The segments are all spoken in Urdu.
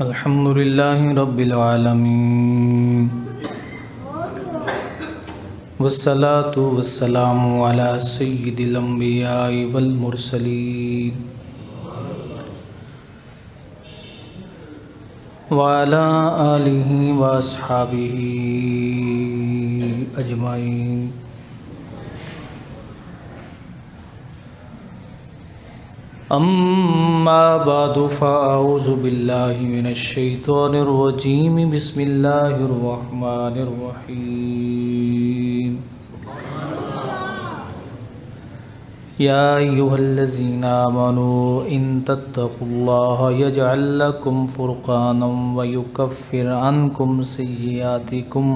الحمد لله رب العالمين والصلاة والسلام على سيد الأنبياء والمرسلين وعلى آله وأصحابه أجمعين. أما بعد فأعوذ بالله من الشيطان الرجيم. بسم الله الرحمن الرحيم. يا أيها الذين آمنوا إن تتقوا الله يجعل لكم فرقانا ويكفر عنكم سيئاتكم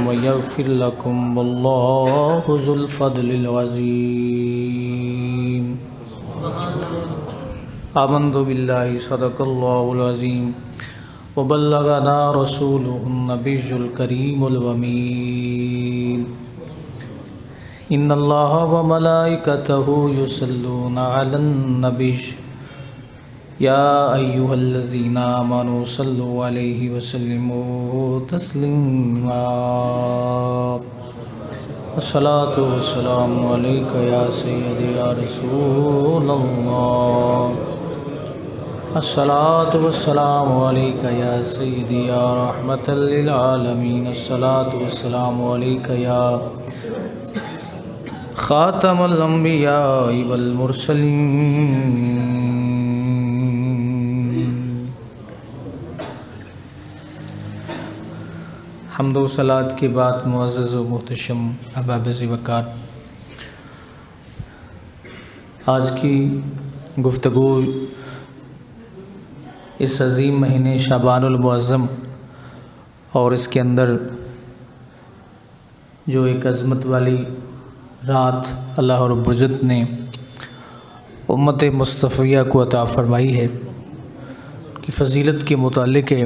ويغفر لكم والله ذو الفضل العظيم. آمنت بالله صدق الله العظيم وبلغنا رسوله النبي الكريم الأمين. إن الله وملائكته يصلون على النبي يا أيها الذين آمنوا صلوا عليه وسلموا تسليما. الصلاة والسلام عليك يا سيدي يا رسول الله. الصلاة والسلام عليك يا سيدي يا رحمة للعالمين. الصلاة والسلام عليك يا خاتم الأنبياء والمرسلين. حمد و صلات کے بعد معزز و محتشم احباب وقار، آج کی گفتگو اس عظیم مہینے شعبان المعظم اور اس کے اندر جو ایک عظمت والی رات اللہ رب العزت نے امت مصطفیہ کو عطا فرمائی ہے کہ فضیلت کے متعلق ہے.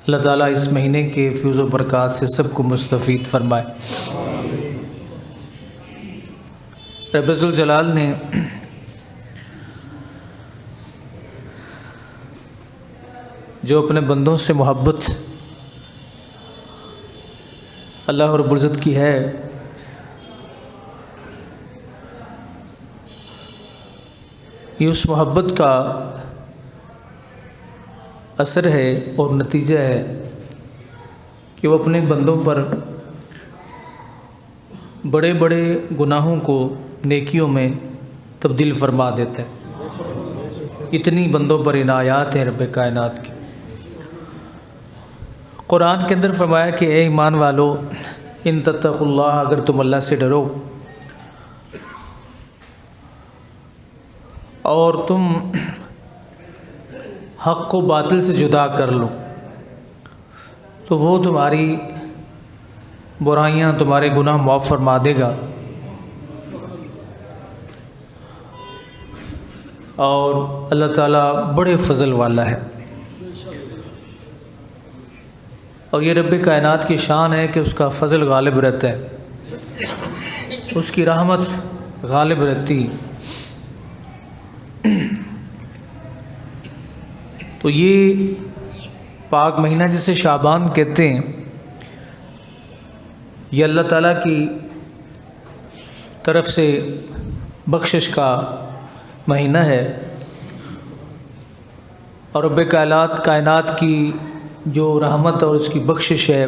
اللہ تعالیٰ اس مہینے کے فیض و برکات سے سب کو مستفید فرمائے. رب ذوالجلال نے جو اپنے بندوں سے محبت اللہ رب العزت کی ہے، یہ اس محبت کا اثر ہے اور نتیجہ ہے کہ وہ اپنے بندوں پر بڑے بڑے گناہوں کو نیکیوں میں تبدیل فرما دیتا ہے. اتنی بندوں پر عنایات ہیں رب کائنات کی. قرآن کے اندر فرمایا کہ اے ایمان والو ان تتقوا اللہ، اگر تم اللہ سے ڈرو اور تم حق کو باطل سے جدا کر لو تو وہ تمہاری برائیاں، تمہارے گناہ معاف فرما دے گا اور اللہ تعالیٰ بڑے فضل والا ہے. اور یہ رب کائنات کی شان ہے کہ اس کا فضل غالب رہتا ہے، اس کی رحمت غالب رہتی. تو یہ پاک مہینہ جسے شعبان کہتے ہیں، یہ اللہ تعالیٰ کی طرف سے بخشش کا مہینہ ہے. اور رب کائنات کی جو رحمت اور اس کی بخشش ہے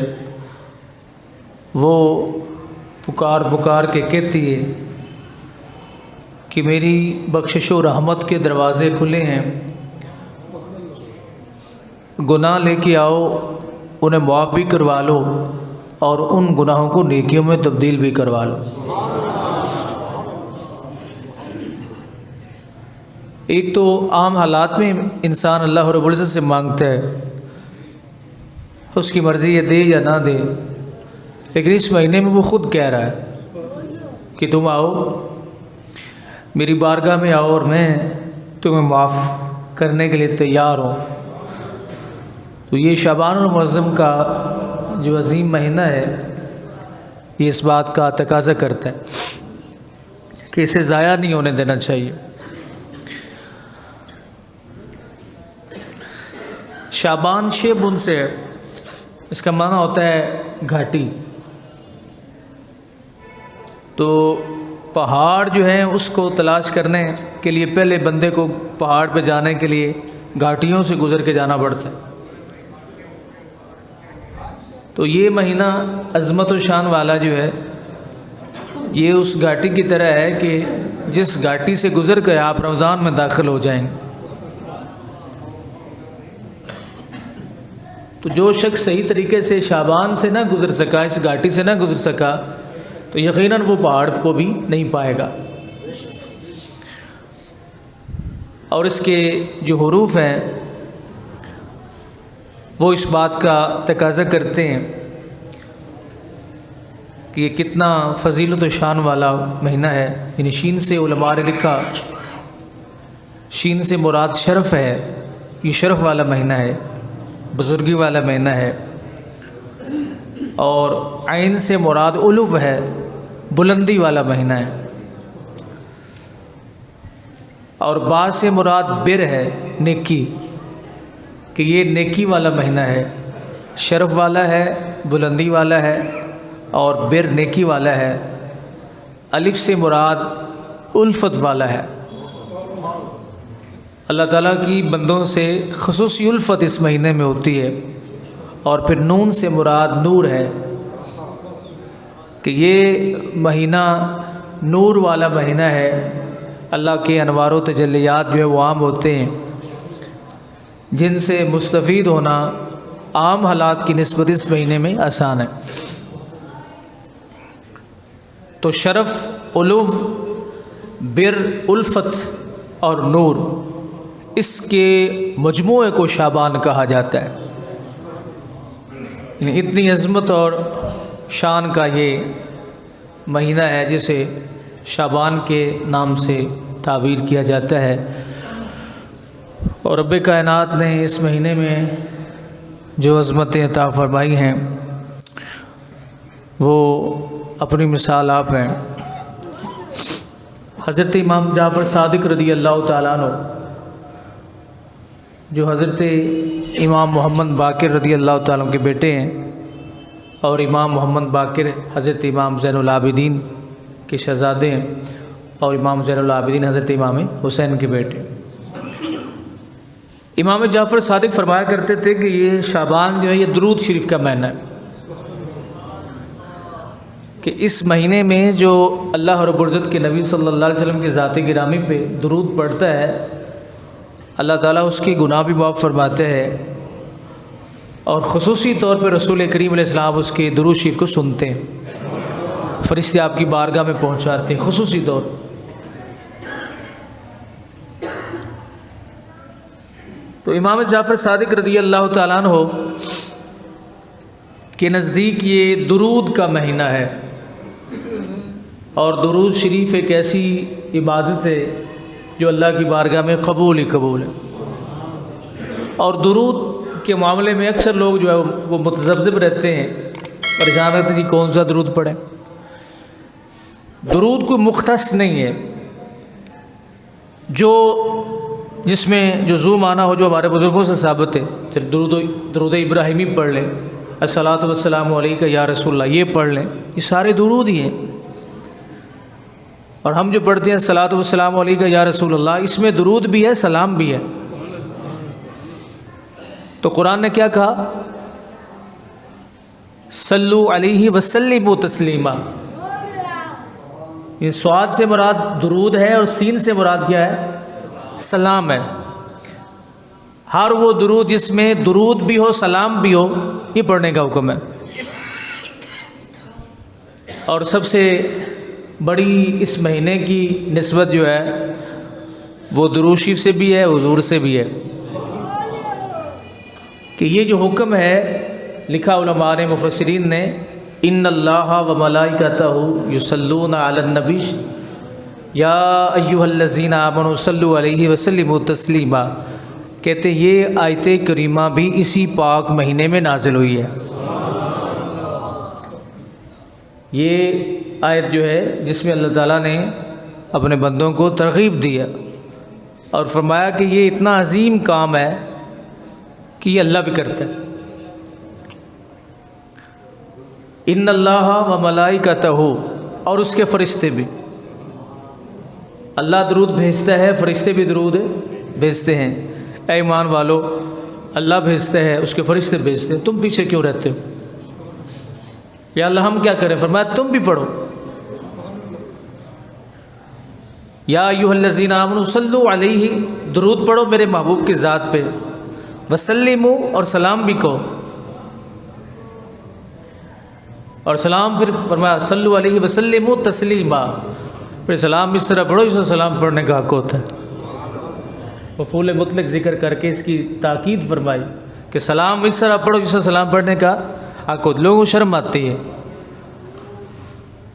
وہ پکار کے کہتی ہے کہ میری بخشش و رحمت کے دروازے کھلے ہیں، گناہ لے کے آؤ، انہیں معاف بھی کروا لو اور ان گناہوں کو نیکیوں میں تبدیل بھی کروا لو. ایک تو عام حالات میں انسان اللہ رب العزت سے مانگتا ہے، اس کی مرضی ہے دے یا نہ دے، لیکن اس مہینے میں وہ خود کہہ رہا ہے کہ تم آؤ میری بارگاہ میں آؤ اور میں تمہیں معاف کرنے کے لیے تیار ہوں. تو یہ شعبان المعظم کا جو عظیم مہینہ ہے یہ اس بات کا تقاضا کرتا ہے. کہ اسے ضائع نہیں ہونے دینا چاہیے۔ شعبان شیبن سے اس کا معنی ہوتا ہے گھاٹی۔ تو پہاڑ جو ہیں اس کو تلاش کرنے کے لیے پہلے بندے کو پہاڑ پہ جانے کے لیے گھاٹیوں سے گزر کے جانا پڑتا ہے۔ تو یہ مہینہ عظمت و شان والا جو ہے یہ اس گھاٹی کی طرح ہے کہ جس گھاٹی سے گزر کر آپ رمضان میں داخل ہو جائیں۔ تو جو شخص صحیح طریقے سے شعبان سے نہ گزر سکا، اس گھاٹی سے نہ گزر سکا، تو یقیناً وہ پہاڑ کو بھی نہیں پائے گا۔ اور اس کے جو حروف ہیں وہ اس بات کا تقاضا کرتے ہیں کہ یہ کتنا فضیلت و شان والا مہینہ ہے۔ یعنی شین سے علماء نے لکھا، شین سے مراد شرف ہے، یہ شرف والا مہینہ ہے، بزرگی والا مہینہ ہے۔ اور عین سے مراد علو ہے، بلندی والا مہینہ ہے۔ اور با سے مراد بر ہے، نیکی، کہ یہ نیکی والا مہینہ ہے، شرف والا ہے، بلندی والا ہے، اور بر نیکی والا ہے۔ الف سے مراد الفت والا ہے، اللہ تعالیٰ کی بندوں سے خصوصی الفت اس مہینے میں ہوتی ہے۔ اور پھر نون سے مراد نور ہے کہ یہ مہینہ نور والا مہینہ ہے، اللہ کے انوار و تجلیات جو ہے وہ عام ہوتے ہیں، جن سے مستفید ہونا عام حالات کی نسبت اس مہینے میں آسان ہے۔ تو شرف، علو، بر، الفت اور نور، اس کے مجموعے کو شعبان کہا جاتا ہے۔ یعنی اتنی عظمت اور شان کا یہ مہینہ ہے جسے شعبان کے نام سے تعبیر کیا جاتا ہے۔ اور رب کائنات نے اس مہینے میں جو عظمتیں عطا فرمائی ہیں وہ اپنی مثال آپ ہیں۔ حضرت امام جعفر صادق رضی اللہ تعالیٰ عنہ، جو حضرت امام محمد باقر رضی اللہ تعالیٰ عنہ کے بیٹے ہیں، اور امام محمد باقر حضرت امام زین العابدین کے شہزادے ہیں، اور امام زین العابدین حضرت امام حسین کے بیٹے۔ امام جعفر صادق فرمایا کرتے تھے کہ یہ شعبان جو ہے یہ درود شریف کا مہینہ ہے، کہ اس مہینے میں جو اللہ رب العزت کے نبی صلی اللہ علیہ وسلم کی ذات گرامی پہ درود پڑھتا ہے، اللہ تعالیٰ اس کی گناہ بھی معاف فرماتے ہیں، اور خصوصی طور پہ رسول کریم علیہ السلام اس کے درود شریف کو سنتے ہیں، فرشتے آپ کی بارگاہ میں پہنچاتے ہیں خصوصی طور۔ تو امام جعفر صادق رضی اللہ تعالیٰ عنہ کے نزدیک یہ درود کا مہینہ ہے، اور درود شریف ایک ایسی عبادت ہے جو اللہ کی بارگاہ میں قبول ہی قبول ہے۔ اور درود کے معاملے میں اکثر لوگ جو ہے وہ متذبذب رہتے ہیں، پریشان رہتے ہیں کہ کون سا درود پڑھیں۔ درود کوئی مختص نہیں ہے، جس میں جو ذو معنی ہو، جو ہمارے بزرگوں سے ثابت ہے۔ پھر درود ابراہیمی پڑھ لیں، الصلاۃ والسلام علیکہ یا رسول اللہ، یہ پڑھ لیں، یہ سارے درود ہی ہیں۔ اور ہم جو پڑھتے ہیں الصلاۃ والسلام علیکہ یا رسول اللہ، اس میں درود بھی ہے، سلام بھی ہے۔ تو قرآن نے کیا کہا؟ صلو علیہ وسلموا تسلیما۔ یہ صاد سے مراد درود ہے، اور سین سے مراد کیا ہے؟ سلام ہے۔ ہر وہ درود جس میں درود بھی ہو، سلام بھی ہو، یہ پڑھنے کا حکم ہے۔ اور سب سے بڑی اس مہینے کی نسبت جو ہے وہ درود شریف سے بھی ہے، حضور سے بھی ہے، کہ یہ جو حکم ہے، لکھا علماء نے، مفسرین نے، ان اللہ و ملائکتہ یصلون علی النبی یا ایھا الذین آمنوا صلوا علیہ وسلموا تسلیما، کہتے یہ آیت کریمہ بھی اسی پاک مہینے میں نازل ہوئی ہے۔ یہ آیت جو ہے جس میں اللہ تعالیٰ نے اپنے بندوں کو ترغیب دیا اور فرمایا کہ یہ اتنا عظیم کام ہے کہ یہ اللہ بھی کرتا ہے۔ ان اللہ و ملائکتہ، اور اس کے فرشتے بھی، اللہ درود بھیجتا ہے، فرشتے بھی درود بھیجتے ہیں۔ اے ایمان والو، اللہ بھیجتا ہے، اس کے فرشتے بھیجتے ہیں، تم پیچھے کیوں رہتے ہو؟ یا اللہ ہم کیا کریں؟ فرمایا تم بھی پڑھو، یا ایھا الذین آمنوا صلوا علیہ، درود پڑھو میرے محبوب کی ذات پہ، وسلموا، اور سلام بھی کہو، اور سلام پھر فرمایا صلوا علیہ وسلموا تسلیما، پھر سلام اس طرح پڑھو جس طرح سلام پڑھنے کا حق ہوتا ہے۔ مفعول مطلق ذکر کر کے اس کی تاکید فرمائی کہ سلام اس طرح پڑھو جس طرح سلام پڑھنے کا حق ہوتا ہے۔ لوگوں کو شرم آتی ہے،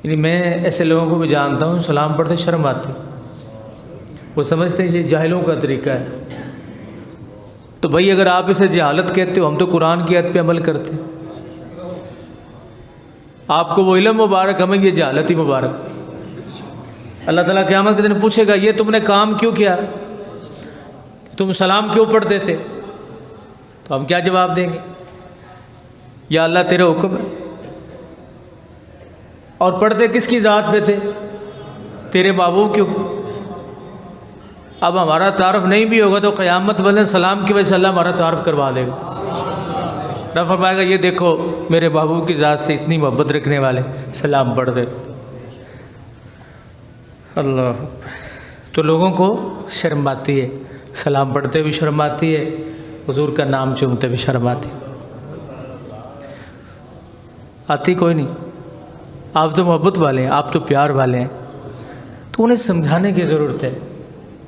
یعنی میں ایسے لوگوں کو بھی جانتا ہوں سلام پڑھتے شرم آتی، وہ سمجھتے ہیں یہ جاہلوں کا طریقہ ہے۔ تو بھائی اگر آپ اسے جہالت کہتے ہو، ہم تو قرآن کی آیت پہ عمل کرتے ہیں۔ آپ کو وہ علم مبارک، ہمیں یہ جہالت ہی مبارک۔ اللہ تعالیٰ قیامت کے دن پوچھے گا یہ تم نے کام کیوں کیا، تم سلام کیوں پڑھتے تھے؟ تو ہم کیا جواب دیں گے؟ یا اللہ تیرا حکم ہے۔ اور پڑھتے کس کی ذات پہ تھے؟ تیرے محبوب کیوں؟ اب ہمارا تعارف نہیں بھی ہوگا تو قیامت والے سلام کی وجہ سے اللہ ہمارا تعارف کروا دے گا۔ رب فرمائے گا یہ دیکھو میرے محبوب کی ذات سے اتنی محبت رکھنے والے سلام پڑھ دے۔ اللہ، تو لوگوں کو شرم آتی ہے، سلام پڑھتے بھی شرم آتی ہے، حضور کا نام چومتے بھی شرم آتی آتی کوئی نہیں۔ آپ تو محبت والے ہیں، آپ تو پیار والے ہیں، تو انہیں سمجھانے کی ضرورت ہے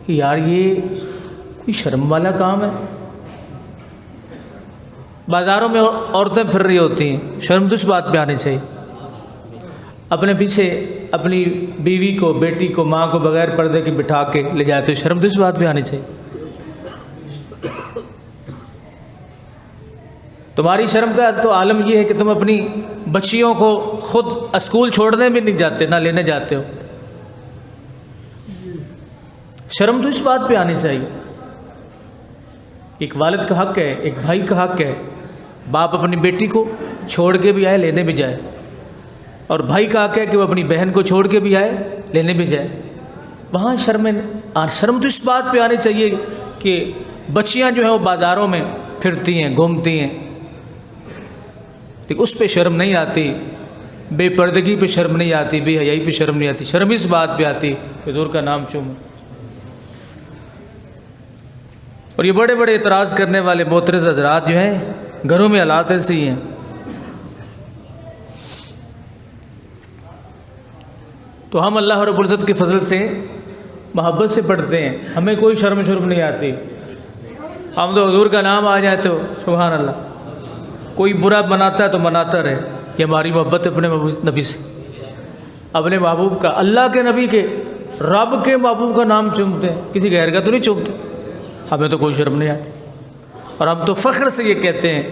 کہ یار یہ کوئی شرم والا کام ہے۔ بازاروں میں عورتیں پھر رہی ہوتی ہیں، شرم تو اس بات پہ آنی چاہیے، اپنے پیچھے اپنی بیوی کو، بیٹی کو، ماں کو بغیر پردے کے بٹھا کے لے جاتے ہو، شرم تو اس بات پہ آنی چاہیے۔ تمہاری شرم کا تو عالم یہ ہے کہ تم اپنی بچیوں کو خود اسکول چھوڑنے بھی نہیں جاتے، نہ لینے جاتے ہو۔ شرم تو اس بات پہ آنی چاہیے۔ ایک والد کا حق ہے، ایک بھائی کا حق ہے، باپ اپنی بیٹی کو چھوڑ کے بھی آئے، لینے بھی جائے، اور بھائی کا حق ہے کہ وہ اپنی بہن کو چھوڑ کے بھی آئے، لینے بھی جائے۔ وہاں شرم تو اس بات پہ آنی چاہیے کہ بچیاں جو ہیں وہ بازاروں میں پھرتی ہیں، گھومتی ہیں، لیکن اس پہ شرم نہیں آتی، بے پردگی پہ شرم نہیں آتی، بے حیائی پہ شرم نہیں آتی۔ شرم اس بات پہ آتی کہ حضور کا نام چومو۔ اور یہ بڑے بڑے اعتراض کرنے والے معترض حضرات جو ہیں گھروں میں حالات ایسے ہی ہیں۔ تو ہم اللہ رب العزت کے فضل سے محبت سے پڑھتے ہیں، ہمیں کوئی شرم نہیں آتی۔ ہم تو حضور کا نام آ جائے تو سبحان اللہ، کوئی برا مناتا ہے تو مناتا رہے، یہ ہماری محبت ہے اپنے نبی سے، اپنے محبوب کا، اللہ کے نبی کے، رب کے محبوب کا نام چومتے ہیں، کسی غیر کا تو نہیں چومتے۔ ہمیں تو کوئی شرم نہیں آتی، اور ہم تو فخر سے یہ کہتے ہیں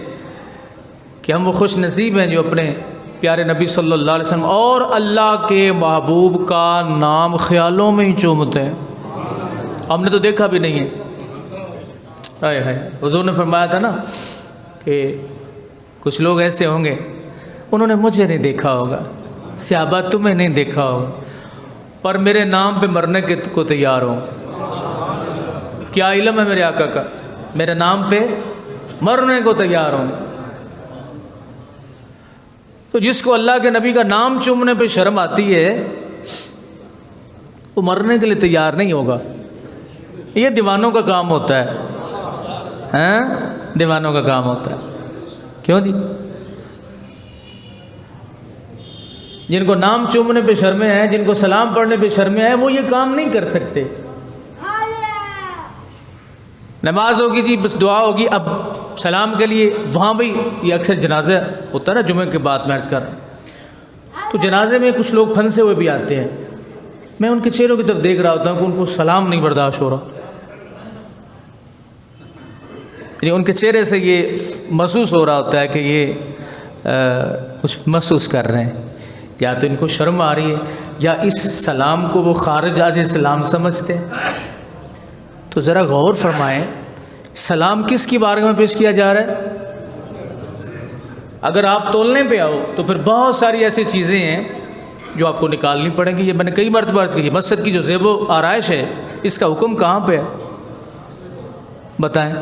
کہ ہم وہ خوش نصیب ہیں جو اپنے پیارے نبی صلی اللہ علیہ وسلم اور اللہ کے محبوب کا نام خیالوں میں ہی چومتے ہیں، ہم نے تو دیکھا بھی نہیں ہے۔ ہائے ہائے، حضور نے فرمایا تھا نا کہ کچھ لوگ ایسے ہوں گے انہوں نے مجھے نہیں دیکھا ہوگا، صحابہ تمہیں نہیں دیکھا ہوگا، پر میرے نام پہ مرنے کو تیار ہوں۔ کیا علم ہے میرے آقا کا، میرے نام پہ مرنے کو تیار ہوں۔ تو جس کو اللہ کے نبی کا نام چومنے پہ شرم آتی ہے وہ مرنے کے لیے تیار نہیں ہوگا۔ یہ دیوانوں کا کام ہوتا ہے، ہاں دیوانوں کا کام ہوتا ہے۔ کیوں جی؟ جن کو نام چومنے پہ شرمیں ہیں، جن کو سلام پڑھنے پہ شرمیں ہیں، وہ یہ کام نہیں کر سکتے۔ نماز ہوگی جی، بس دعا ہوگی، اب سلام کے لیے وہاں بھی یہ اکثر جنازہ ہوتا ہے نا، جمعے کے بعد میں عرض کر رہا ہوں، تو جنازے میں کچھ لوگ پھنسے ہوئے بھی آتے ہیں، میں ان کے چہروں کی طرف دیکھ رہا ہوتا ہوں کہ ان کو سلام نہیں برداشت ہو رہا، یعنی ان کے چہرے سے یہ محسوس ہو رہا ہوتا ہے کہ یہ کچھ محسوس کر رہے ہیں، یا تو ان کو شرم آ رہی ہے یا اس سلام کو وہ خارج از اسلام سمجھتے ہیں؟ تو ذرا غور فرمائیں، سلام کس کی بارگاہ میں پیش کیا جا رہا ہے؟ اگر آپ تولنے پہ آؤ تو پھر بہت ساری ایسی چیزیں ہیں جو آپ کو نکالنی پڑیں گی۔ یہ میں نے کئی مرتبہ عرض کی، مسجد کی جو زیب و آرائش ہے اس کا حکم کہاں پہ ہے بتائیں؟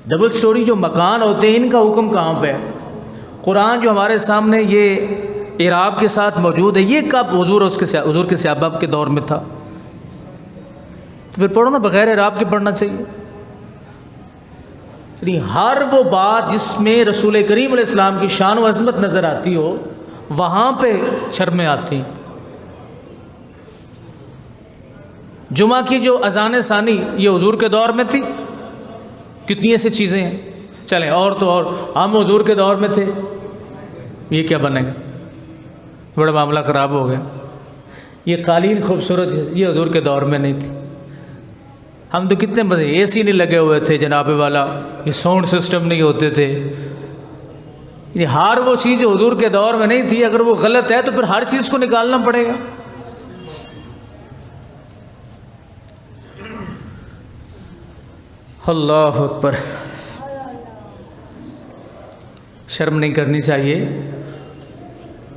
ڈبل سٹوری جو مکان ہوتے ہیں ان کا حکم کہاں پہ ہے؟ قرآن جو ہمارے سامنے یہ اعراب کے ساتھ موجود ہے، یہ کب حضور کے صحابہ کے دور میں تھا؟ تو پھر پڑھو نا، بغیر اعراب کے پڑھنا چاہیے۔ یعنی ہر وہ بات جس میں رسول کریم علیہ السلام کی شان و عظمت نظر آتی ہو وہاں پہ شرمیں آتی ہیں۔ جمعہ کی جو اذان ثانی یہ حضور کے دور میں تھی، کتنی ایسی چیزیں ہیں۔ چلیں اور تو اور، ہم حضور کے دور میں تھے، یہ کیا بنے گا؟ بڑا معاملہ خراب ہو گیا۔ یہ قالین خوبصورت، یہ حضور کے دور میں نہیں تھی۔ ہم تو کتنے مزے، اے سی نہیں لگے ہوئے تھے جناب والا، یہ ساؤنڈ سسٹم نہیں ہوتے تھے۔ یہ ہر وہ چیز جو حضور کے دور میں نہیں تھی، اگر وہ غلط ہے تو پھر ہر چیز کو نکالنا پڑے گا۔ اللہ اکبر، شرم نہیں کرنی چاہیے۔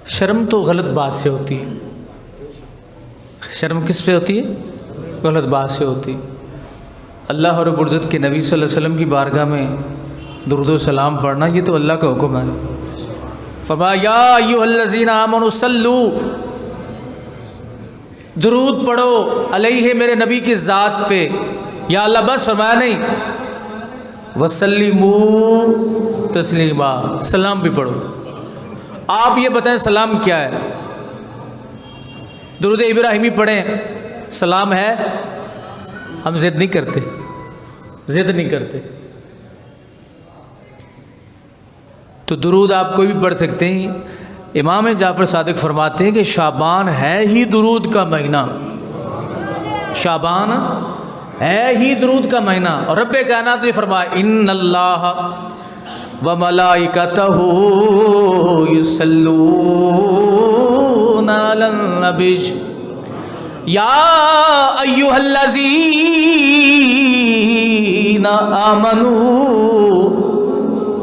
شرم تو غلط بات سے ہوتی ہے۔ شرم کس پہ ہوتی ہے؟ غلط بات سے ہوتی ہے۔ اللہ رب العزت کے نبی صلی اللہ علیہ وسلم کی بارگاہ میں درود و سلام پڑھنا یہ تو اللہ کا حکم ہے۔ فرمایا یا ایھا الذین آمنوا صلو، درود پڑھو علیہ، میرے نبی کی ذات پہ۔ یا اللہ بس فرمایا نہیں، وسلموا تسلیما، سلام بھی پڑھو۔ آپ یہ بتائیں سلام کیا ہے؟ درود ابراہیمی پڑھیں، سلام ہے؟ ہم ضد نہیں کرتے، ضد نہیں کرتے۔ تو درود آپ کوئی بھی پڑھ سکتے ہیں۔ امام جعفر صادق فرماتے ہیں کہ شعبان ہے ہی درود کا مہینہ، شعبان ہے ہی درود کا مہینہ۔ اور رب کائنات نے فرمایا ان اللہ وملائکتہ یصلون علی النبی یا ایھا الذین آمنوا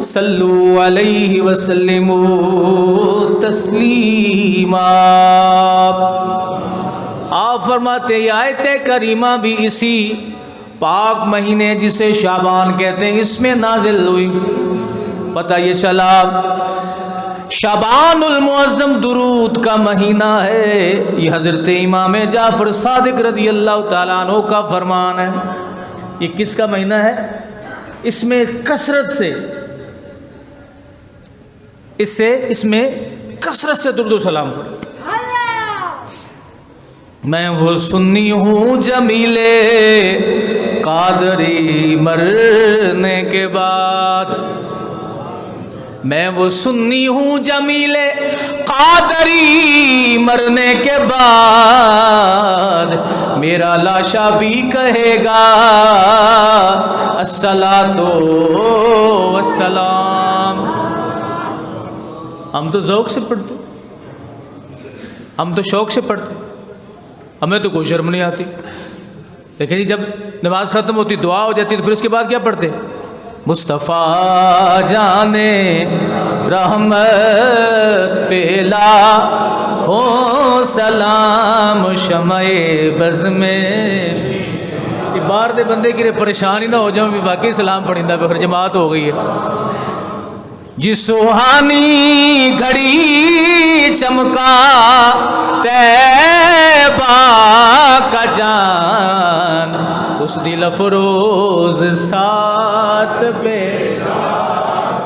صلوا علیہ وسلموا تسلیما۔ آپ فرماتے ہیں یہ آیت کریمہ بھی اسی پاک مہینے جسے شعبان کہتے ہیں اس میں نازل ہوئی۔ پتہ یہ چلا شعبان المعظم درود کا مہینہ ہے۔ یہ حضرت امام جعفر صادق رضی اللہ تعالیٰ عنہ کا فرمان ہے۔ یہ کس کا مہینہ ہے؟ اس میں کثرت سے اس میں کثرت سے درود و سلام پڑھو۔ میں وہ سنی ہوں جمیل قادری مرنے کے بعد، میں وہ سنی ہوں جمیل قادری مرنے کے بعد، میرا لاشا بھی کہے گا الصلاۃ والسلام۔ ہم تو ذوق سے پڑھتے، ہم تو شوق سے پڑھتے، ہمیں تو کوئی شرم نہیں آتی۔ لیکن جب نماز ختم ہوتی، دعا ہو جاتی، تو پھر اس کے بعد کیا پڑھتے؟ مصطفیٰ جانے رحمت پہ لاکھوں سلام شمع بز میں۔ یہ باہر دے بندے کی پریشانی نہ ہو جاؤں بھی واقعی سلام پڑھیں، پھر جماعت ہو گئی ہے۔ جس سوہانی گھڑی چمکا طیبہ کا جان، اس دل افروز ساتھ پہ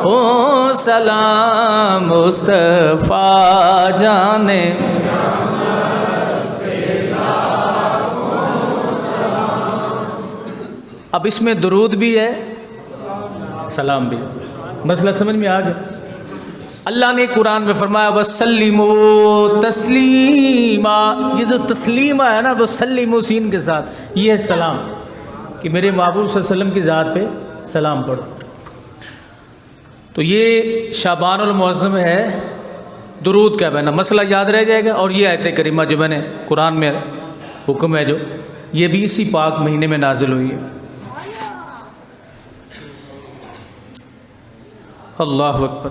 او سلام مصطفیٰ جانے۔ اب اس میں درود بھی ہے، سلام بھی ہے۔ مسئلہ سمجھ میں آ گیا؟ اللہ نے قرآن میں فرمایا وَسَلِّمُوا تسلیما۔ یہ جو تسلیمہ ہے نا، وہ سلموا سین کے ساتھ، یہ ہے سلام، کہ میرے محبوب صلی اللہ علیہ وسلم کی ذات پہ سلام پڑھو۔ تو یہ شعبان المعظم ہے درود کا بہنا، مسئلہ یاد رہ جائے گا۔ اور یہ آیت کریمہ جو میں نے قرآن میں حکم ہے جو، یہ بھی اسی پاک مہینے میں نازل ہوئی ہے۔ اللہ اکبر۔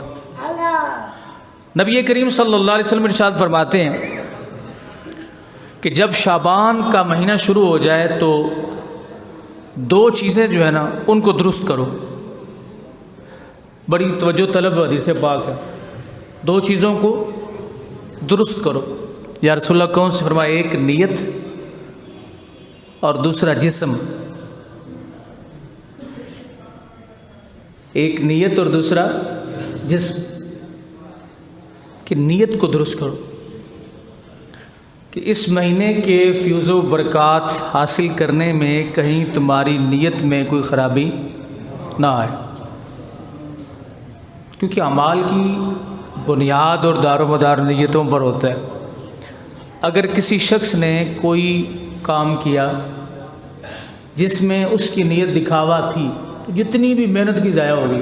نبی کریم صلی اللہ علیہ وسلم ارشاد فرماتے ہیں کہ جب شعبان کا مہینہ شروع ہو جائے تو دو چیزیں جو ہے نا ان کو درست کرو۔ بڑی توجہ طلب حدیث پاک ہے، دو چیزوں کو درست کرو۔ یا رسول اللہ کون سے؟ فرمایا ایک نیت اور دوسرا جسم۔ ایک نیت اور دوسرا جسم، کہ نیت کو درست کرو کہ اس مہینے کے فیوز و برکات حاصل کرنے میں کہیں تمہاری نیت میں کوئی خرابی نہ آئے، کیونکہ اعمال کی بنیاد اور دار و مدار نیتوں پر ہوتا ہے۔ اگر کسی شخص نے کوئی کام کیا جس میں اس کی نیت دکھاوا تھی تو جتنی بھی محنت کی ضائع ہوگی۔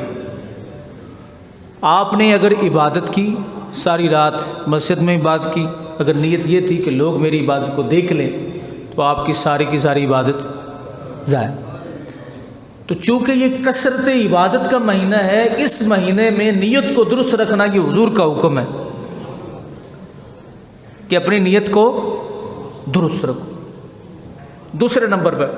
آپ نے اگر عبادت کی، ساری رات مسجد میں عبادت کی، اگر نیت یہ تھی کہ لوگ میری عبادت کو دیکھ لیں تو آپ کی ساری عبادت ضائع۔ تو چونکہ یہ کثرت عبادت کا مہینہ ہے، اس مہینے میں نیت کو درست رکھنا یہ حضور کا حکم ہے کہ اپنی نیت کو درست رکھو۔ دوسرے نمبر پر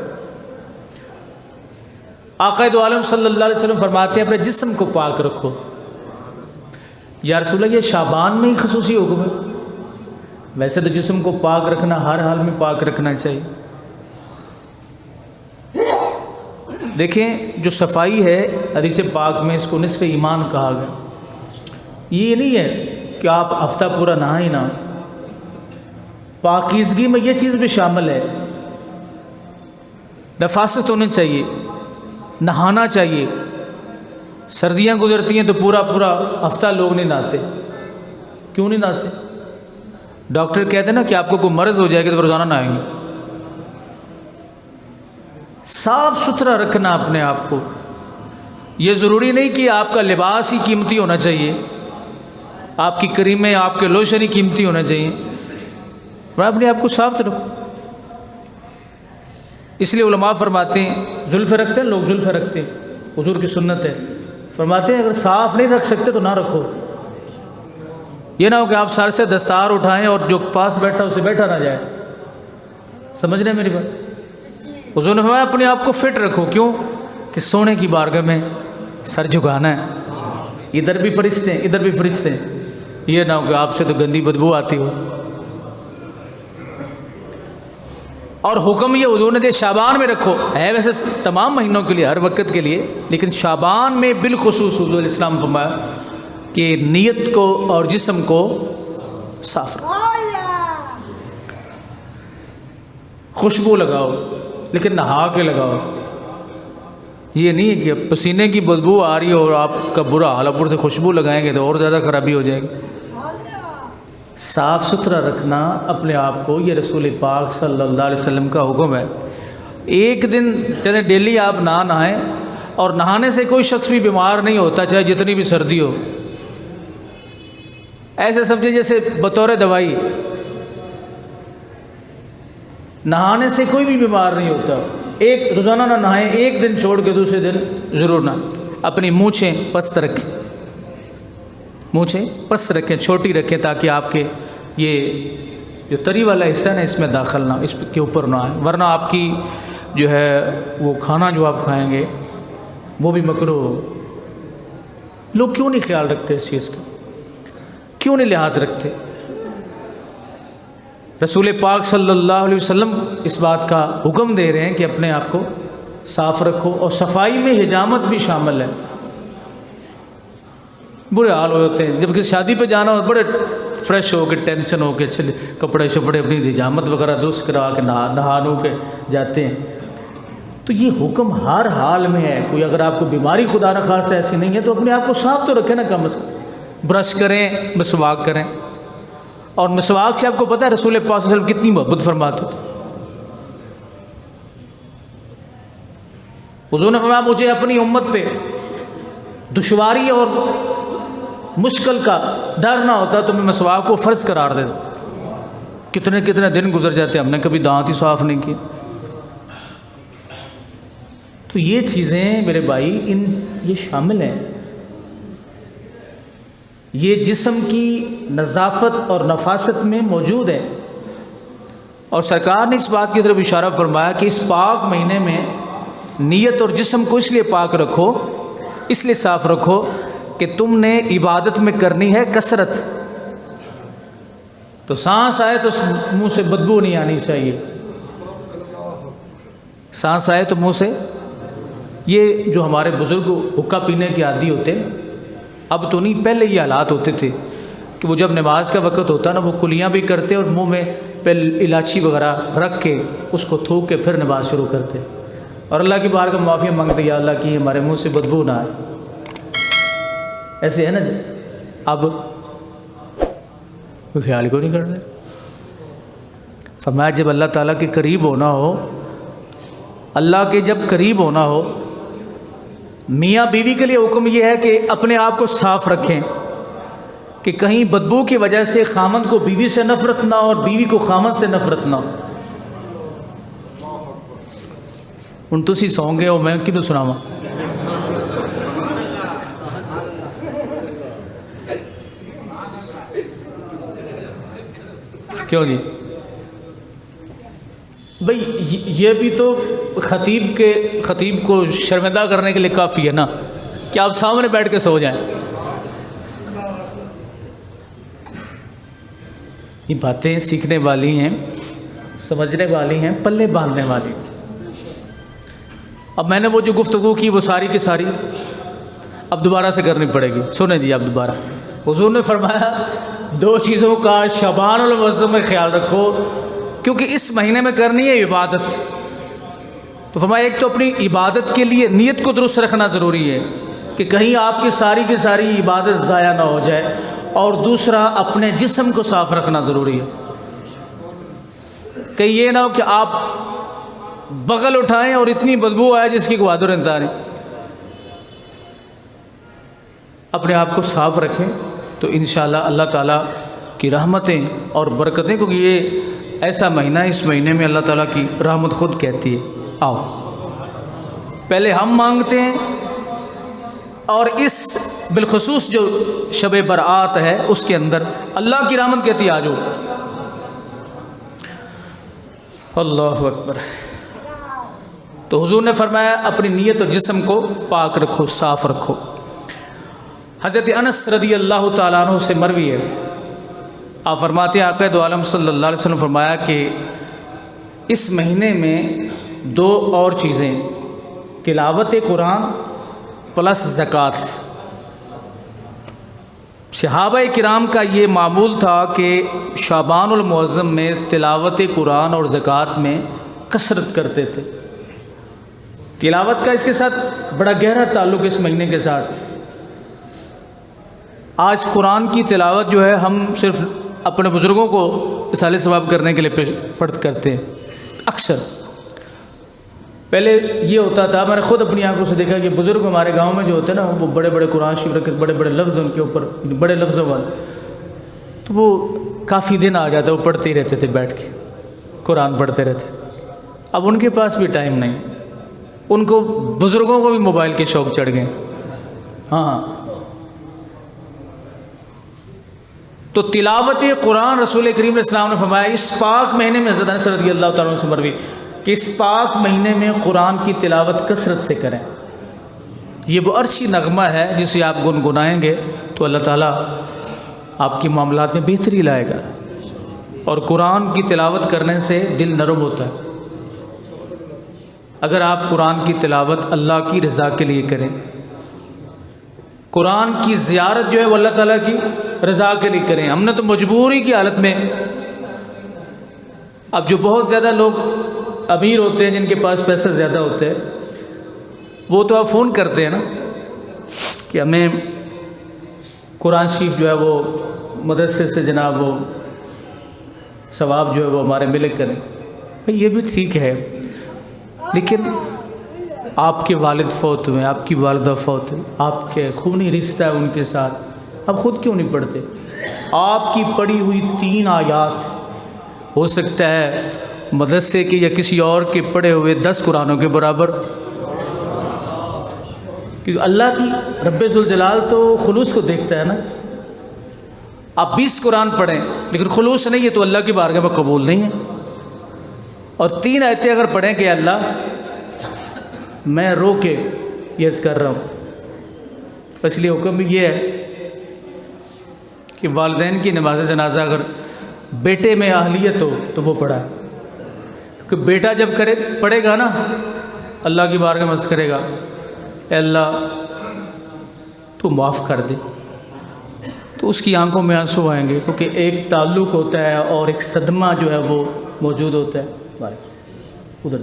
آقا دو عالم صلی اللہ علیہ وسلم فرماتے ہیں اپنے جسم کو پاک رکھو۔ یا رسول اللہ یہ شعبان میں ہی خصوصی حکم ہے؟ ویسے تو جسم کو پاک رکھنا ہر حال میں پاک رکھنا چاہیے۔ دیکھیں جو صفائی ہے حدیث پاک میں اس کو نصف ایمان کہا گیا۔ یہ نہیں ہے کہ آپ ہفتہ پورا نہائیں نہ، پاکیزگی میں یہ چیز بھی شامل ہے، نفاست ہونی چاہیے، نہانا چاہیے۔ سردیاں گزرتی ہیں تو پورا ہفتہ لوگ نہیں نہاتے۔ کیوں نہیں نہاتے؟ ڈاکٹر کہتے ہیں نا کہ آپ کو کوئی مرض ہو جائے گا تو روزانہ نہائیں گے۔ صاف ستھرا رکھنا اپنے آپ کو۔ یہ ضروری نہیں کہ آپ کا لباس ہی قیمتی ہونا چاہیے، آپ کی کریمیں، آپ کے لوشن ہی قیمتی ہونا چاہیے، پر اپنے آپ کو صاف رکھو۔ اس لیے علماء فرماتے ہیں زلفیں رکھتے ہیں لوگ، زلفیں رکھتے ہیں، حضور کی سنت ہے، فرماتے ہیں اگر صاف نہیں رکھ سکتے تو نہ رکھو۔ یہ نہ ہو کہ آپ سارے سے دستار اٹھائیں اور جو پاس بیٹھا اسے بیٹھا نہ جائے۔ سمجھ رہے ہیں میری بات؟ حضور نے فرمایا اپنے آپ کو فٹ رکھو۔ کیوں؟ کہ سونے کی بارگاہ میں سر جھکانا ہے، ادھر بھی فرشتے ہیں ادھر بھی فرشتے ہیں، یہ نہ ہو کہ آپ سے تو گندی بدبو آتی ہو۔ اور حکم یہ حضور نے دے شعبان میں رکھو، ہے ویسے تمام مہینوں کے لیے، ہر وقت کے لیے، لیکن شعبان میں بالخصوص حضور علیہ السلام فرمایا کہ نیت کو اور جسم کو صاف رکھو۔ خوشبو لگاؤ لیکن نہا کے لگاؤ۔ یہ نہیں ہے کہ پسینے کی بدبو آ رہی ہے اور آپ کا برا حال، اوپر سے خوشبو لگائیں گے تو اور زیادہ خرابی ہو جائے گی۔ صاف ستھرا رکھنا اپنے آپ کو یہ رسول پاک صلی اللہ علیہ وسلم کا حکم ہے۔ ایک دن چلے ڈیلی آپ نہ نہائیں، اور نہانے سے کوئی شخص بھی بیمار نہیں ہوتا چاہے جتنی بھی سردی ہو۔ ایسے سمجھے جیسے بطور دوائی، نہانے سے کوئی بھی بیمار نہیں ہوتا۔ ایک روزانہ نہ نہائیں، ایک دن چھوڑ کے دوسرے دن ضرور نہ۔ اپنی مونچھیں پست رکھیں، مونچھیں پست رکھیں، چھوٹی رکھیں، تاکہ آپ کے یہ جو تری والا حصہ ہے نا اس میں داخل نہ، اس کے اوپر نہ آئے، ورنہ آپ کی جو ہے وہ کھانا جو آپ کھائیں گے وہ بھی مکروہ ہو۔ لوگ کیوں نہیں خیال رکھتے اس چیز کا؟ کیوں نہیں لحاظ رکھتے؟ رسول پاک صلی اللہ علیہ وسلم اس بات کا حکم دے رہے ہیں کہ اپنے آپ کو صاف رکھو، اور صفائی میں حجامت بھی شامل ہے۔ برے حال ہوتے ہیں جب کسی شادی پہ جانا ہو، بڑے فریش ہو کے ٹینشن ہو کے چلے کپڑے شپڑے اپنی حجامت وغیرہ درست کرا کے نہا نو کے جاتے ہیں۔ تو یہ حکم ہر حال میں ہے۔ کوئی اگر آپ کو بیماری خدا نخواستہ ایسی نہیں ہے تو اپنے آپ کو صاف تو رکھیں نا، کم از کم برش کریں، مسواک کریں۔ اور مسواک سے آپ کو پتہ ہے رسول پاک صلی اللہ علیہ وسلم کتنی محبت فرماتے تھے۔ حضور نے فرمایا مجھے اپنی امت پہ دشواری اور مشکل کا ڈر نہ ہوتا تو میں مسواک کو فرض قرار دیتا. کتنے کتنے دن گزر جاتے ہم نے کبھی دانت ہی صاف نہیں کیے. تو یہ چیزیں میرے بھائی یہ شامل ہیں. یہ جسم کی نظافت اور نفاست میں موجود ہے. اور سرکار نے اس بات کی طرف اشارہ فرمایا کہ اس پاک مہینے میں نیت اور جسم کو اس لیے پاک رکھو، اس لیے صاف رکھو کہ تم نے عبادت میں کرنی ہے کثرت. تو سانس آئے تو منہ سے بدبو نہیں آنی چاہیے. سانس آئے تو منہ سے، یہ جو ہمارے بزرگ حقہ پینے کے عادی ہوتے ہیں، اب تو نہیں، پہلے یہ حالات ہوتے تھے کہ وہ جب نماز کا وقت ہوتا نا وہ کلیاں بھی کرتے اور منہ میں پہلے الائچی وغیرہ رکھ کے اس کو تھوک کے پھر نماز شروع کرتے اور اللہ کی بارگاہ میں معافی مانگتے، یا اللہ کی ہمارے منہ سے بدبو نہ آئے. ایسے ہے نا جی. اب کوئی خیال کو نہیں کرتے. فرمایا جب اللہ تعالیٰ کے قریب ہونا ہو، اللہ کے جب قریب ہونا ہو، میاں بیوی کے لیے حکم یہ ہے کہ اپنے آپ کو صاف رکھیں کہ کہیں بدبو کی وجہ سے خامند کو بیوی سے نفرت نہ ہو اور بیوی کو خامند سے نفرت نہ ہو. ان تسی سوں گے ہو، میں کدوں سناواں. کیوں جی بھئی یہ بھی تو خطیب کو شرمندہ کرنے کے لیے کافی ہے نا کہ آپ سامنے بیٹھ کے سو جائیں. یہ باتیں سیکھنے والی ہیں، سمجھنے والی ہیں، پلے باندھنے والی. اب میں نے وہ جو گفتگو کی وہ ساری کی ساری اب دوبارہ سے کرنی پڑے گی. سنیں جی آپ دوبارہ. حضور نے فرمایا 2 چیزوں کا شعبان المعظم میں خیال رکھو کیونکہ اس مہینے میں کرنی ہے عبادت. تو فرمایا ایک تو اپنی عبادت کے لیے نیت کو درست رکھنا ضروری ہے کہ کہیں آپ کی ساری عبادت ضائع نہ ہو جائے، اور دوسرا اپنے جسم کو صاف رکھنا ضروری ہے. کہ یہ نہ ہو کہ آپ بغل اٹھائیں اور اتنی بدبو آئے جس کی کوئی حد انتہا نہیں. اپنے آپ کو صاف رکھیں تو انشاءاللہ اللہ تعالیٰ کی رحمتیں اور برکتیں، کیونکہ یہ ایسا مہینہ، اس مہینے میں اللہ تعالیٰ کی رحمت خود کہتی ہے. آؤ پہلے ہم مانگتے ہیں، اور اس بالخصوص جو شب برآت ہے اس کے اندر اللہ کی رحمت کہتی ہے آ جاؤ. اللہ اکبر. تو حضور نے فرمایا اپنی نیت اور جسم کو پاک رکھو، صاف رکھو. حضرت انس رضی اللہ تعالیٰ عنہ سے مروی ہے، آپ فرماتے ہیں آقا دو عالم صلی اللہ علیہ وسلم فرمایا کہ اس مہینے میں 2 اور چیزیں، تلاوت قرآن پلس زکوٰۃ. صحابہ کرام کا یہ معمول تھا کہ شعبان المعظم میں تلاوت قرآن اور زکوٰۃ میں کثرت کرتے تھے. تلاوت کا اس کے ساتھ بڑا گہرا تعلق اس مہینے کے ساتھ. آج قرآن کی تلاوت جو ہے ہم صرف اپنے بزرگوں کو اصالہ ثواب کرنے کے لیے پڑھ کرتے ہیں اکثر. پہلے یہ ہوتا تھا، میں نے خود اپنی آنکھوں سے دیکھا کہ بزرگ ہمارے گاؤں میں جو ہوتے ہیں نا وہ بڑے بڑے قرآن شریف رکھے، بڑے بڑے لفظ ان کے اوپر، بڑے لفظوں والے، تو وہ کافی دن آ جاتا، وہ پڑھتے ہی رہتے تھے، بیٹھ کے قرآن پڑھتے رہتے. اب ان کے پاس بھی ٹائم نہیں، ان کو بزرگوں کو بھی موبائل کے شوق چڑھ گئے. ہاں تو تلاوت قرآن رسول کریم علیہ السلام نے فرمایا اس پاک مہینے میں، حضرت انس رضی اللہ تعالیٰ عنہ سے مروی کہ اس پاک مہینے میں قرآن کی تلاوت کثرت سے کریں. یہ وہ عرشی نغمہ ہے جسے آپ گنگنائیں گے تو اللہ تعالیٰ آپ کی معاملات میں بہتری لائے گا. اور قرآن کی تلاوت کرنے سے دل نرم ہوتا ہے. اگر آپ قرآن کی تلاوت اللہ کی رضا کے لیے کریں، قرآن کی زیارت جو ہے وہ اللہ تعالیٰ کی رضا کے لیے کریں. ہم نے تو مجبوری کی حالت میں، اب جو بہت زیادہ لوگ امیر ہوتے ہیں جن کے پاس پیسے زیادہ ہوتے ہیں وہ تو آپ فون کرتے ہیں نا کہ ہمیں قرآن شریف جو ہے وہ مدرسے سے جناب وہ ثواب جو ہے وہ ہمارے ملک کریں. بھئی یہ بھی ٹھیک ہے، لیکن آپ کے والد فوت ہوئے، آپ کی والدہ فوت ہوئی، آپ کے خونی رشتہ ہے ان کے ساتھ، اب خود کیوں نہیں پڑھتے؟ آپ کی پڑھی ہوئی 3 آیات ہو سکتا ہے مدرسے کے یا کسی اور کے پڑھے ہوئے 10 قرآنوں کے برابر. کیونکہ اللہ کی رب ذوالجلال تو خلوص کو دیکھتا ہے نا. آپ 20 قرآن پڑھیں لیکن خلوص نہیں ہے تو اللہ کی بارگاہ میں قبول نہیں ہے. اور 3 آیتیں اگر پڑھیں کہ اللہ میں رو کے یہ کر رہا ہوں، اس لیے حکم یہ ہے کہ والدین کی نماز جنازہ اگر بیٹے میں اہلیت ہو تو وہ پڑھا ہے. کیونکہ بیٹا جب پڑھے گا نا اللہ کی بارگاہ میں عرض کرے گا اے اللہ تو معاف کر دے، تو اس کی آنکھوں میں آنسو آئیں گے، کیونکہ ایک تعلق ہوتا ہے اور ایک صدمہ جو ہے وہ موجود ہوتا ہے. ادھر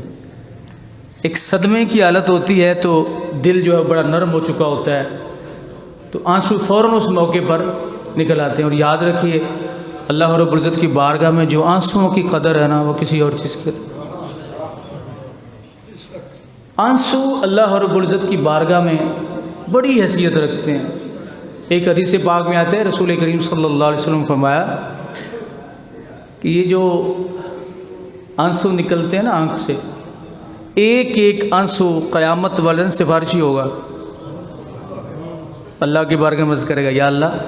ایک صدمے کی حالت ہوتی ہے تو دل جو ہے بڑا نرم ہو چکا ہوتا ہے، تو آنسو فوراً اس موقع پر نکل آتے ہیں. اور یاد رکھیے اللہ رب العزت کی بارگاہ میں جو آنسوؤں کی قدر ہے نا وہ کسی اور چیز کی. آنسو اللہ رب العزت کی بارگاہ میں بڑی حیثیت رکھتے ہیں. ایک حدیث پاک میں آتا ہے رسول کریم صلی اللہ علیہ وسلم فرمایا کہ یہ جو آنسو نکلتے ہیں نا آنکھ سے، ایک ایک آنسو قیامت والے دن سفارشی ہوگا. اللہ کی بارگاہ میں عرض کرے گا یا اللہ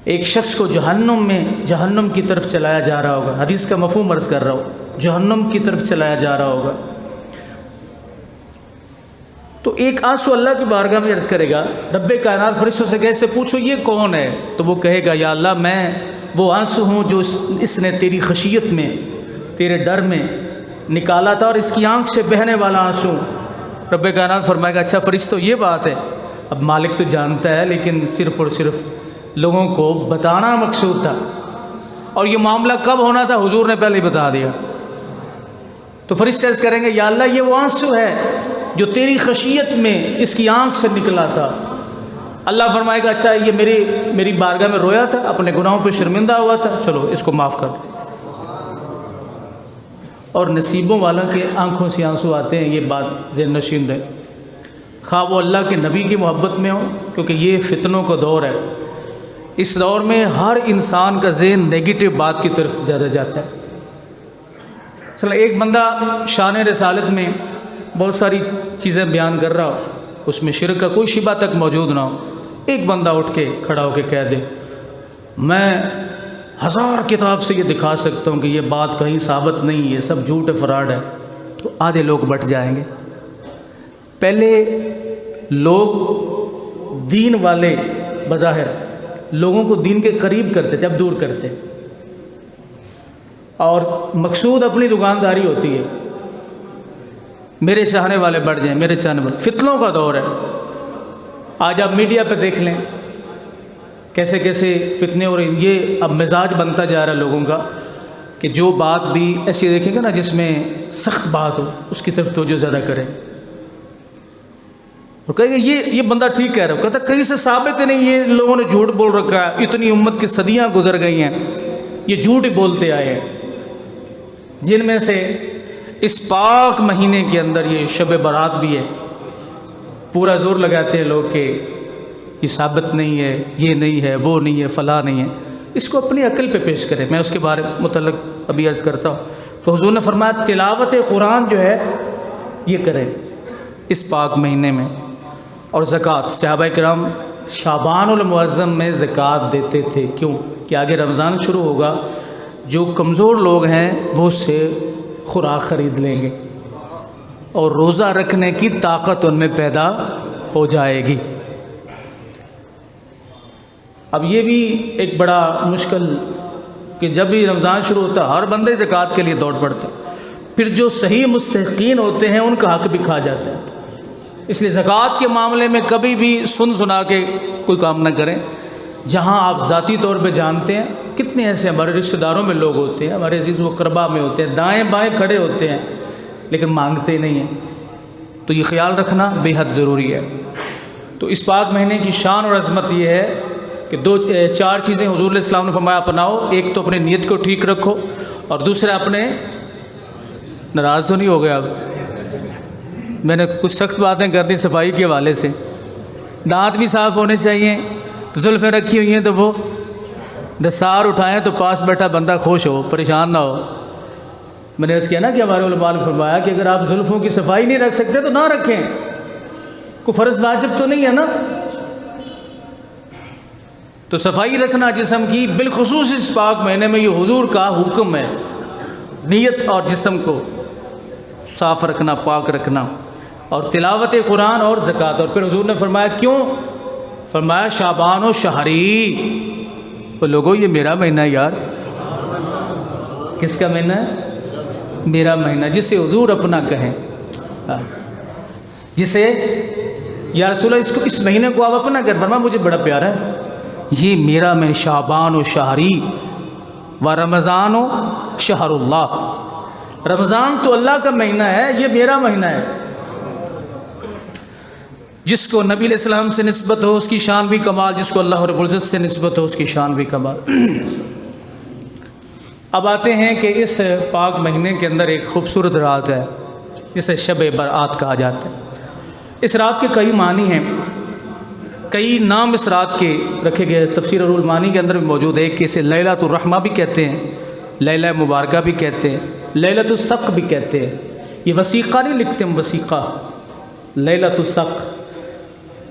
ایک شخص کو جہنم کی طرف چلایا جا رہا ہوگا. حدیث کا مفہوم عرض کر رہا ہوں، جہنم کی طرف چلایا جا رہا ہوگا. تو ایک آنسو اللہ کی بارگاہ میں عرض کرے گا، رب کائنات فرشتوں سے کیسے پوچھو یہ کون ہے؟ تو وہ کہے گا یا اللہ میں وہ آنسو ہوں جو اس نے تیری خشیت میں تیرے ڈر میں نکالا تھا، اور اس کی آنکھ سے بہنے والا آنسو. رب کائنات فرمائے گا اچھا فرشتوں یہ بات ہے. اب مالک تو جانتا ہے لیکن صرف اور صرف لوگوں کو بتانا مقصود تھا، اور یہ معاملہ کب ہونا تھا حضور نے پہلے ہی بتا دیا. تو فرشتے عرض کریں گے یا اللہ یہ وہ آنسو ہے جو تیری خشیت میں اس کی آنکھ سے نکلا تھا. اللہ فرمائے گا اچھا یہ میری بارگاہ میں رویا تھا، اپنے گناہوں پہ شرمندہ ہوا تھا، چلو اس کو معاف کر. اور نصیبوں والوں کے آنکھوں سے آنسو آتے ہیں، یہ بات ذہن نشین رہے، خواہ وہ اللہ کے نبی کی محبت میں ہو، کیونکہ یہ فتنوں کا دور ہے. اس دور میں ہر انسان کا ذہن نیگیٹو بات کی طرف زیادہ جاتا ہے. چلو ایک بندہ شان رسالت میں بہت ساری چیزیں بیان کر رہا ہو، اس میں شرک کا کوئی شبہ تک موجود نہ ہو، ایک بندہ اٹھ کے کھڑا ہو کے کہہ دے میں 1000 کتاب سے یہ دکھا سکتا ہوں کہ یہ بات کہیں ثابت نہیں، یہ سب جھوٹ فراڈ ہے، تو آدھے لوگ بٹ جائیں گے. پہلے لوگ دین والے بظاہر لوگوں کو دین کے قریب کرتے تھے، اب دور کرتے، اور مقصود اپنی دکانداری ہوتی ہے، میرے چاہنے والے بڑھ جائیں، میرے چاہنے والے. فتنوں کا دور ہے. آج آپ میڈیا پہ دیکھ لیں کیسے کیسے فتنے ہو رہے ہیں. یہ اب مزاج بنتا جا رہا ہے لوگوں کا کہ جو بات بھی ایسی دیکھیں گے نا جس میں سخت بات ہو اس کی طرف توجہ زیادہ کریں، اور کہیں گے یہ بندہ ٹھیک کہہ رہا ہے. کہتا کہیں سے ثابت ہی نہیں، یہ لوگوں نے جھوٹ بول رکھا ہے، اتنی امت کی صدیاں گزر گئی ہیں یہ جھوٹ ہی بولتے آئے ہیں. جن میں سے اس پاک مہینے کے اندر یہ شب برات بھی ہے، پورا زور لگاتے ہیں لوگ کہ یہ ثابت نہیں ہے، یہ نہیں ہے، وہ نہیں ہے، فلاں نہیں ہے. اس کو اپنی عقل پہ پیش کریں. میں اس کے بارے متعلق ابھی عرض کرتا ہوں. تو حضور نے فرمایا تلاوت قرآن جو ہے یہ کریں اس پاک مہینے میں. اور زکوٰۃ، صحابہ کرام شعبان المعظم میں زکوٰۃ دیتے تھے. کیوں؟ کہ آگے رمضان شروع ہوگا، جو کمزور لوگ ہیں وہ اس سے خوراک خرید لیں گے اور روزہ رکھنے کی طاقت ان میں پیدا ہو جائے گی. اب یہ بھی ایک بڑا مشکل کہ جب بھی رمضان شروع ہوتا ہے ہر بندے زکوٰۃ کے لیے دوڑ پڑتا ہے، پھر جو صحیح مستحقین ہوتے ہیں ان کا حق بھی کھا جاتا ہے. اس لیے زکوٰۃ کے معاملے میں کبھی بھی سنا کے کوئی کام نہ کریں. جہاں آپ ذاتی طور پہ جانتے ہیں کتنے ایسے ہمارے رشتہ داروں میں لوگ ہوتے ہیں، ہمارے عزیز و اقربا میں ہوتے ہیں، دائیں بائیں کھڑے ہوتے ہیں لیکن مانگتے نہیں ہیں. تو یہ خیال رکھنا بے حد ضروری ہے. تو اس پاک مہینے کی شان اور عظمت یہ ہے کہ 4 چیزیں حضور علیہ السلام نے فرمایا اپناؤ. ایک تو اپنی نیت کو ٹھیک رکھو، اور دوسرا اپنے ناراض تو نہیں ہو گیا. اب میں نے کچھ سخت باتیں کر دی صفائی کے حوالے سے. دانت بھی صاف ہونے چاہیے زلفیں رکھی ہوئی ہیں تو وہ دستار اٹھائیں تو پاس بیٹھا بندہ خوش ہو، پریشان نہ ہو۔ میں نے عرض کیا نا کہ ہمارے علماء نے فرمایا کہ اگر آپ زلفوں کی صفائی نہیں رکھ سکتے تو نہ رکھیں، کوئی فرض واجب تو نہیں ہے نا۔ تو صفائی رکھنا جسم کی، بالخصوص اس پاک مہینے میں یہ حضور کا حکم ہے، نیت اور جسم کو صاف رکھنا، پاک رکھنا، اور تلاوت قرآن اور زکوٰۃ۔ اور پھر حضور نے فرمایا کیوں؟ فرمایا شعبان و شہری، وہ لوگوں یہ میرا مہینہ ہے یار۔ کس کا مہینہ ہے؟ میرا مہینہ، جسے حضور اپنا کہیں، جسے یا رسول اللہ اس مہینے کو آپ اپنا کہیں، فرمایا مجھے بڑا پیارا ہے، یہ میرا مہینہ، شعبان و شہری و رمضان و شہر اللہ۔ رمضان تو اللہ کا مہینہ ہے، یہ میرا مہینہ ہے۔ جس کو نبی علیہ السلام سے نسبت ہو اس کی شان بھی کمال، جس کو اللہ رب العزت سے نسبت ہو اس کی شان بھی کمال۔ اب آتے ہیں کہ اس پاک مہینے کے اندر ایک خوبصورت رات ہے جسے شب برات کہا جاتا ہے۔ اس رات کے کئی معنی ہیں، کئی نام اس رات کے رکھے گئے، تفسیر المعانی کے اندر بھی موجود ہے کہ اسے لیلۃ الرحمہ بھی کہتے ہیں، لیلہ مبارکہ بھی کہتے ہیں، لیلۃ السق بھی کہتے ہیں۔ یہ وثیقہ نہیں لکھتے ہم، وثیقہ، لیلۃ السق،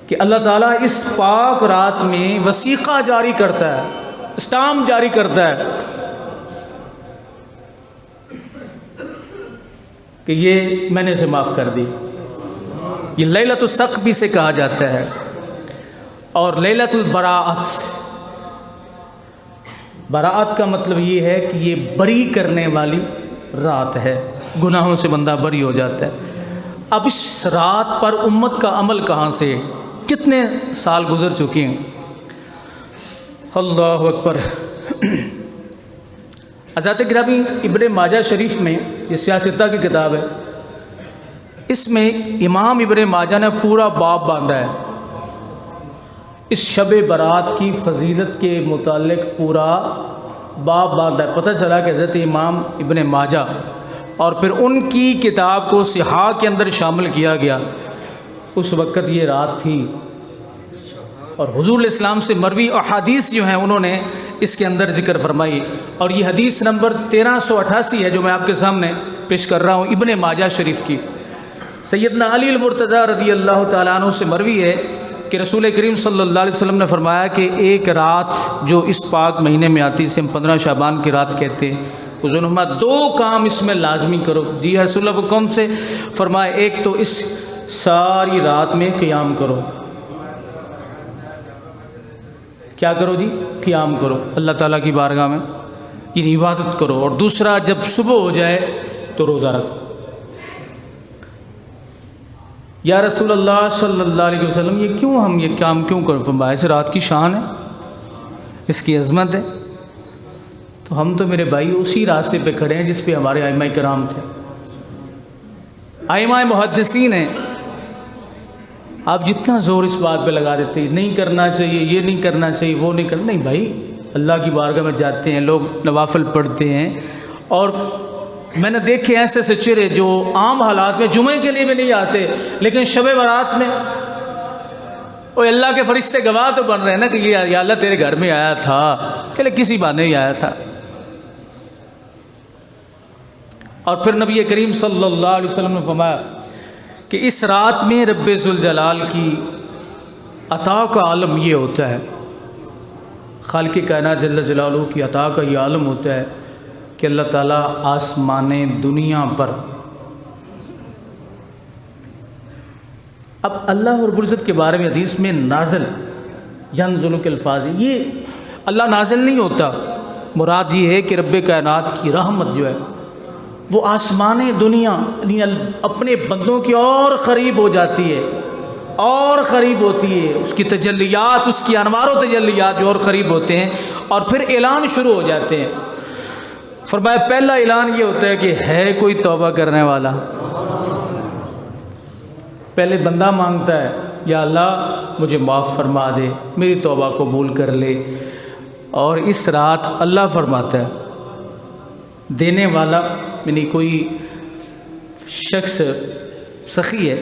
کہ اللہ تعالیٰ اس پاک رات میں وثیقہ جاری کرتا ہے، اسٹامپ جاری کرتا ہے کہ یہ میں نے اسے معاف کر دی۔ یہ لیلۃ السق بھی سے کہا جاتا ہے۔ اور لیلۃ البراءت، براءت کا مطلب یہ ہے کہ یہ بری کرنے والی رات ہے، گناہوں سے بندہ بری ہو جاتا ہے۔ اب اس رات پر امت کا عمل کہاں سے، کتنے سال گزر چکے ہیں، اللہ اکبر۔ حضرت گرامی ابن ماجہ شریف میں، یہ سیاستہ کی کتاب ہے، اس میں امام ابن ماجہ نے پورا باب باندھا ہے اس شب برات کی فضیلت کے متعلق، پورا باب باندھا ہے۔ پتہ چلا کہ حضرت امام ابن ماجہ اور پھر ان کی کتاب کو صحاح کے اندر شامل کیا گیا، اس وقت یہ رات تھی، اور حضور علیہ السلام سے مروی احادیث جو ہیں انہوں نے اس کے اندر ذکر فرمائی۔ اور یہ حدیث نمبر 1388 ہے جو میں آپ کے سامنے پیش کر رہا ہوں، ابن ماجہ شریف کی۔ سیدنا علی المرتضیٰ رضی اللہ تعالیٰ عنہ سے مروی ہے کہ رسول کریم صلی اللہ علیہ وسلم نے فرمایا کہ ایک رات جو اس پاک مہینے میں آتی، اسے ہم 15 شعبان کی رات کہتے ہیں، حضور نے فرمایا 2 کام اس میں لازمی کرو۔ جی رسول اللہ، وہ کون سے؟ فرمایا ایک تو اس ساری رات میں قیام کرو۔ کیا کرو جی؟ قیام کرو، اللہ تعالیٰ کی بارگاہ میں یعنی عبادت کرو۔ اور دوسرا، جب صبح ہو جائے تو روزہ رکھو۔ یا رسول اللہ صلی اللہ علیہ وسلم، یہ کیوں ہم یہ کام کیوں کریں؟ فرمایا اس رات کی شان ہے، اس کی عظمت ہے، تو ہم تو میرے بھائی اسی راستے پہ کھڑے ہیں جس پہ ہمارے ائمہ کرام تھے، ائمہ محدثین ہیں۔ آپ جتنا زور اس بات پہ لگا دیتے ہیں نہیں کرنا چاہیے، یہ نہیں کرنا چاہیے، وہ نہیں کرنا، نہیں بھائی، اللہ کی بارگاہ میں جاتے ہیں لوگ، نوافل پڑھتے ہیں، اور میں نے دیکھے ایسے ایسے چہرے جو عام حالات میں جمعے کے لیے بھی نہیں آتے، لیکن شب برات میں وہ اللہ کے فرشتے گواہ تو بن رہے ہیں نا کہ یہ یا اللہ تیرے گھر میں آیا تھا، چلے کسی بہانے ہی آیا تھا۔ اور پھر نبی کریم صلی اللہ علیہ وسلم نے فرمایا کہ اس رات میں رب ذوالجلال کی عطا کا عالم یہ ہوتا ہے، خالق کائنات جل جلالہ کی عطا کا یہ عالم ہوتا ہے کہ اللہ تعالیٰ آسمان دنیا پر، اب اللہ رب العزت کے بارے میں حدیث میں نازل، ینزل کے الفاظ ہیں، یہ اللہ نازل نہیں ہوتا، مراد یہ ہے کہ رب کائنات کی رحمت جو ہے وہ آسمان دنیا یعنی اپنے بندوں کی اور قریب ہو جاتی ہے، اور قریب ہوتی ہے، اس کی تجلیات، اس کی انوار و تجلیات جو اور قریب ہوتے ہیں، اور پھر اعلان شروع ہو جاتے ہیں۔ فرمایا پہلا اعلان یہ ہوتا ہے کہ ہے کوئی توبہ کرنے والا؟ پہلے بندہ مانگتا ہے یا اللہ مجھے معاف فرما دے، میری توبہ قبول کر لے، اور اس رات اللہ فرماتا ہے، دینے والا یعنی کوئی شخص سخی ہے،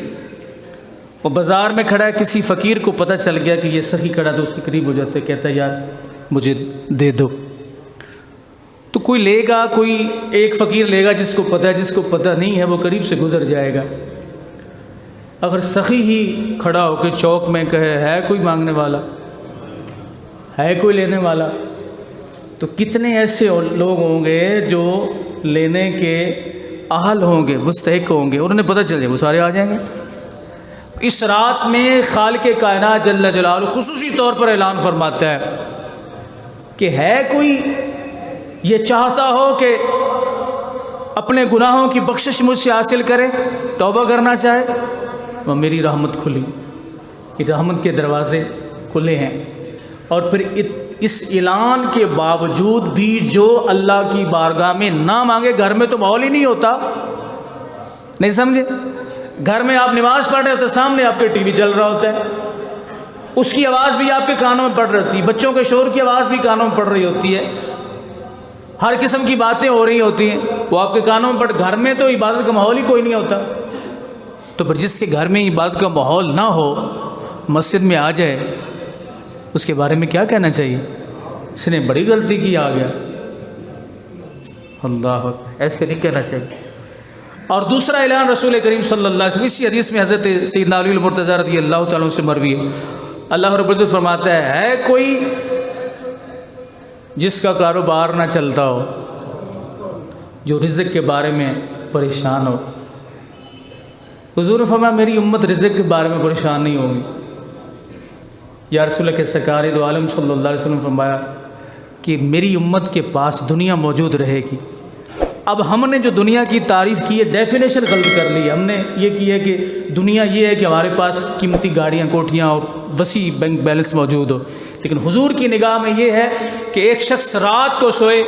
وہ بازار میں کھڑا ہے، کسی فقیر کو پتہ چل گیا کہ یہ سخی کھڑا، تو اس کے قریب ہو جاتے، کہتا ہے یار مجھے دے دو. تو کوئی لے گا، کوئی ایک فقیر لے گا جس کو پتہ ہے، جس کو پتہ نہیں ہے وہ قریب سے گزر جائے گا. اگر سخی ہی کھڑا ہو کے چوک میں کہے ہے کوئی مانگنے والا، ہے کوئی لینے والا، تو کتنے ایسے لوگ ہوں گے جو لینے کے اہل ہوں گے، مستحق ہوں گے، انہوں نے پتہ چل جائے وہ سارے آ جائیں گے. اس رات میں خالق کائنات جل جلالہ خصوصی طور پر اعلان فرماتا ہے کہ ہے کوئی یہ چاہتا ہو کہ اپنے گناہوں کی بخشش مجھ سے حاصل کرے، توبہ کرنا چاہے، وہ میری رحمت کھلی، یہ رحمت کے دروازے کھلے ہیں. اور پھر اس اعلان کے باوجود بھی جو اللہ کی بارگاہ میں نہ مانگے، گھر میں تو ماحول ہی نہیں ہوتا، نہیں سمجھے؟ گھر میں آپ نماز پڑھ رہے ہوتے، سامنے آپ کے ٹی وی چل رہا ہوتا ہے، اس کی آواز بھی آپ کے کانوں میں پڑ رہی ہوتی ہے، بچوں کے شور کی آواز بھی کانوں میں پڑ رہی ہوتی ہے، ہر قسم کی باتیں ہو رہی ہوتی ہیں، وہ آپ کے کانوں میں گھر میں تو عبادت کا ماحول ہی کوئی نہیں ہوتا. تو پھر جس کے گھر میں عبادت کا ماحول نہ ہو، مسجد میں آ جائے، اس کے بارے میں کیا کہنا چاہیے؟ اس نے بڑی غلطی کی، آ گیا. اللہ ایسے نہیں کہنا چاہیے. اور دوسرا اعلان رسول کریم صلی اللہ علیہ وسلم، اسی حدیث میں حضرت سیدنا علی المرتضی رضی اللہ تعالیٰ عنہ سے مروی ہے، اللہ رب العزت فرماتا ہے کوئی جس کا کاروبار نہ چلتا ہو، جو رزق کے بارے میں پریشان ہو. حضور نے فرمایا میری امت رزق کے بارے میں پریشان نہیں ہوگی. یا رسول اللہ کے سرکار دو عالم صلی اللہ علیہ وسلم فرمایا کہ میری امت کے پاس دنیا موجود رہے گی. اب ہم نے جو دنیا کی تعریف کی ہے، ڈیفینیشن غلط کر لی ہے. ہم نے یہ کی ہے کہ دنیا یہ ہے کہ ہمارے پاس قیمتی گاڑیاں، کوٹھیاں اور وسیع بینک بیلنس موجود ہو. لیکن حضور کی نگاہ میں یہ ہے کہ ایک شخص رات کو سوئے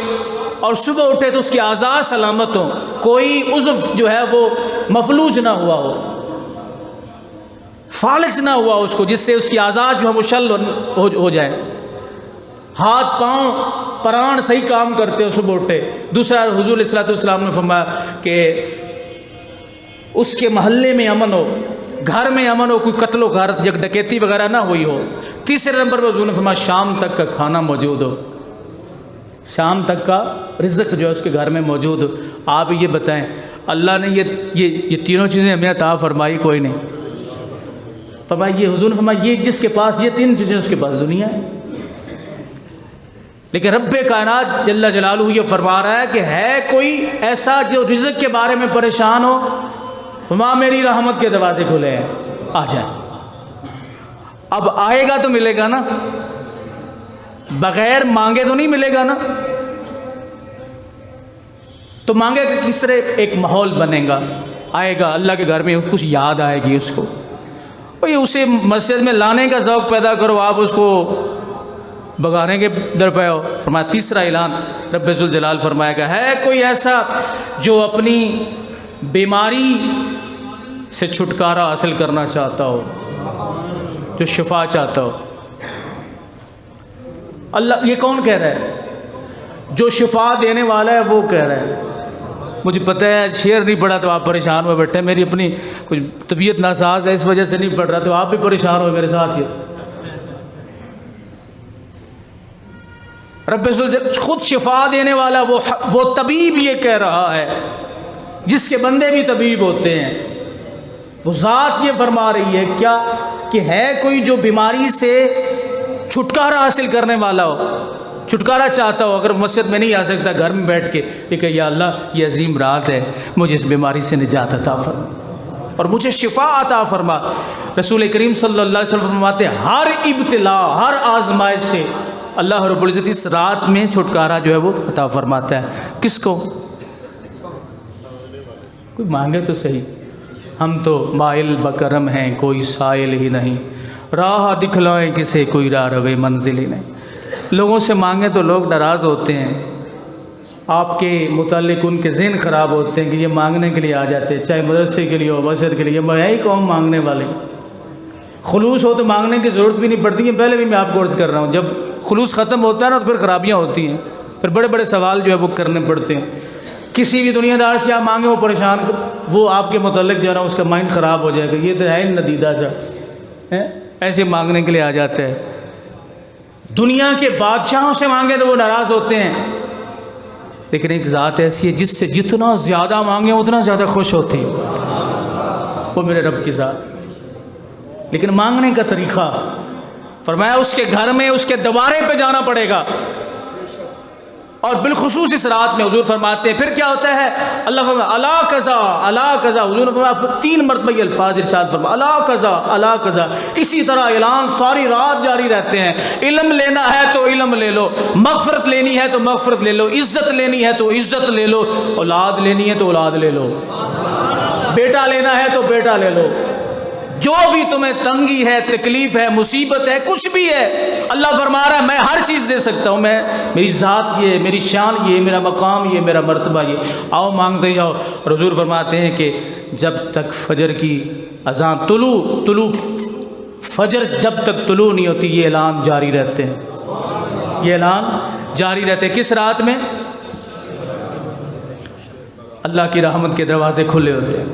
اور صبح اٹھے تو اس کی اعضاء سلامت ہوں، کوئی عضو جو ہے وہ مفلوج نہ ہوا ہو، فالج نہ ہوا اس کو، جس سے اس کی اعضاء جو ہے مشل ہو جائیں، ہاتھ پاؤں پران صحیح کام کرتے ہو صبح اٹھے. دوسرا حضور علیہ الصلوۃ والسلام نے فرمایا کہ اس کے محلے میں امن ہو، گھر میں امن ہو، کوئی قتل و غارت ڈکیتی وغیرہ نہ ہوئی ہو. تیسرے نمبر پر حضور نے فرمایا شام تک کا کھانا موجود ہو، شام تک کا رزق جو ہے اس کے گھر میں موجود ہو. آپ یہ بتائیں اللہ نے یہ تینوں چیزیں ہمیں عطا فرمائی، کوئی نہیں فرمایا. یہ حضور نے فرمایا یہ جس کے پاس یہ تین چیزیں اس کے پاس دنیا ہے. لیکن رب کائنات جل جلالہ یہ فرما رہا ہے کہ ہے کوئی ایسا جو رزق کے بارے میں پریشان ہو، فرمایا میری رحمت کے دروازے کھلے ہیں، آ جائے. اب آئے گا تو ملے گا نا، بغیر مانگے تو نہیں ملے گا نا. تو مانگے کہ کس طرح ایک ماحول بنے گا، آئے گا اللہ کے گھر میں، کچھ یاد آئے گی اس کو. بھئی اسے مسجد میں لانے کا ذوق پیدا کرو، آپ اس کو بگانے کے در پہ ہو. فرمایا تیسرا اعلان رب ذوالجلال فرمائے گا ہے کوئی ایسا جو اپنی بیماری سے چھٹکارا حاصل کرنا چاہتا ہو، جو شفا چاہتا ہو. اللہ یہ کون کہہ رہا ہے؟ جو شفا دینے والا ہے وہ کہہ رہا ہے. مجھے پتہ ہے شعر نہیں پڑھا تو آپ پریشان ہوئے بیٹھے، میری اپنی کچھ طبیعت ناساز ہے اس وجہ سے نہیں پڑھ رہا، تو آپ بھی پریشان ہوئے میرے ساتھ. یہ رب خود شفا دینے والا وہ طبیب یہ کہہ رہا ہے، جس کے بندے بھی طبیب ہوتے ہیں، وہ ذات یہ فرما رہی ہے کیا کہ ہے کوئی جو بیماری سے چھٹکارا حاصل کرنے والا ہو، چھٹکارا چاہتا ہو. اگر مسجد میں نہیں آ سکتا، گھر میں بیٹھ کے یہ کہ یا اللہ یہ عظیم رات ہے، مجھے اس بیماری سے نجات عطا فرما اور مجھے شفا عطا فرما. رسول کریم صلی اللہ علیہ وسلم فرماتے ہیں ہر ابتلا، ہر آزمائش سے اللہ رب العزت اس رات میں چھٹکارا جو ہے وہ عطا فرماتا ہے. کس کو؟ کوئی مانگے تو صحیح. ہم تو مائل بکرم ہیں، کوئی سائل ہی نہیں، راہ دکھلائیں کسے کوئی راہ روے منزل ہی نہیں. لوگوں سے مانگیں تو لوگ ناراض ہوتے ہیں، آپ کے متعلق ان کے ذہن خراب ہوتے ہیں کہ یہ مانگنے کے لیے آ جاتے ہیں، چاہے مدرسے کے لیے ہو، مسجد کے لیے. میں ہی قوم مانگنے والے. خلوص ہو تو مانگنے کی ضرورت بھی نہیں پڑتی ہے. پہلے بھی میں آپ کو عرض کر رہا ہوں، جب خلوص ختم ہوتا ہے نا تو پھر خرابیاں ہوتی ہیں، پھر بڑے بڑے سوال جو ہے وہ کرنے پڑتے ہیں. کسی بھی دنیا دار سے آپ مانگیں وہ پریشان، وہ آپ کے متعلق جو ہے نا اس کا مائنڈ خراب ہو جائے گا، یہ تو ہے ندیدہ سا، ایسے مانگنے کے لیے آ جاتا ہے۔ دنیا کے بادشاہوں سے مانگے تو وہ ناراض ہوتے ہیں، لیکن ایک ذات ایسی ہے جس سے جتنا زیادہ مانگیں اتنا زیادہ خوش ہوتی ہے، وہ میرے رب کی ذات۔ لیکن مانگنے کا طریقہ فرمایا اس کے گھر میں اس کے دوبارے پہ جانا پڑے گا، اور بالخصوص اس رات میں حضور فرماتے ہیں پھر کیا ہوتا ہے، اللہ فرماتا الا قضا الا قضا، حضور نے فرمایا 3 مرتبہ یہ الفاظ ارشاد فرمایا الا قضا الا قضا، اسی طرح اعلان ساری رات جاری رہتے ہیں۔ علم لینا ہے تو علم لے لو، مغفرت لینی ہے تو مغفرت لے لو، عزت لینی ہے تو عزت لے لو، اولاد لینی ہے تو اولاد لے لو، بیٹا لینا ہے تو بیٹا لے لو، جو بھی تمہیں تنگی ہے، تکلیف ہے، مصیبت ہے، کچھ بھی ہے، اللہ فرما رہا ہے میں ہر چیز دے سکتا ہوں، میں میری ذات یہ، میری شان یہ، میرا مقام یہ، میرا مرتبہ یہ، آؤ مانگتے جاؤ۔ اور حضور فرماتے ہیں کہ جب تک فجر کی اذان طلوع فجر جب تک طلوع نہیں ہوتی یہ اعلان جاری رہتے ہیں، یہ اعلان جاری رہتے ہیں۔ کس رات میں؟ اللہ کی رحمت کے دروازے کھلے ہوتے ہیں،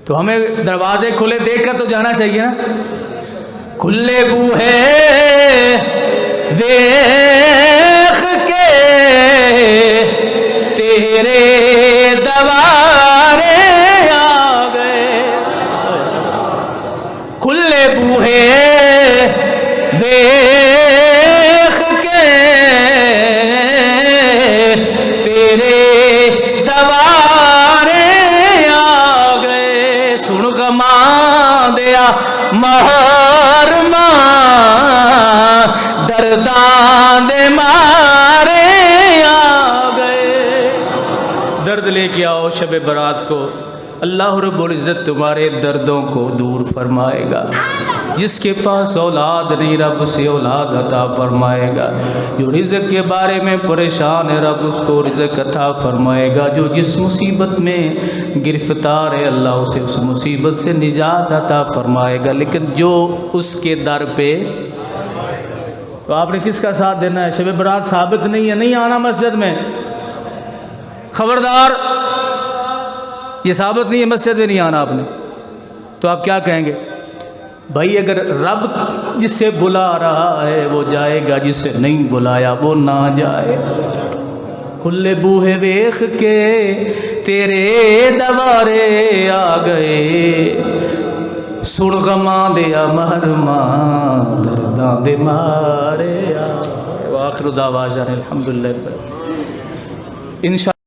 تو ہمیں دروازے کھلے دیکھ کر تو جانا چاہیے نا۔ کھلے بوہے دیکھ کے تیرے دوارے آ گئے، کھلے بوہے دیکھ کے تیرے دوارے آ گئے، سن غماں دیا مہر ماں درداں دے مارے آ گئے۔ درد لے کے آؤ شب برات کو، اللہ رب العزت تمہارے دردوں کو دور فرمائے گا۔ جس کے پاس اولاد نہیں رب سے اولاد عطا فرمائے گا، جو رزق کے بارے میں پریشان ہے رب اس کو رزق عطا فرمائے گا، جو جس مصیبت میں گرفتار ہے اللہ اسے اس مصیبت سے نجات عطا فرمائے گا۔ لیکن جو اس کے در پہ، تو آپ نے کس کا ساتھ دینا ہے؟ شب برات ثابت نہیں ہے، نہیں آنا مسجد میں، خبردار، یہ ثابت نہیں ہے مسجد میں نہیں آنا آپ نے، تو آپ کیا کہیں گے؟ بھائی اگر رب جس سے بلا رہا ہے وہ جائے گا، جس سے نہیں بلایا وہ نہ جائے۔ کھلے بوہے دیکھ کے تیرے دوارے آ گئے، سن غماں دیا محرماں درداں دے مارے آ گئے۔ وآخر دعوانا الحمدللہ۔ انشاء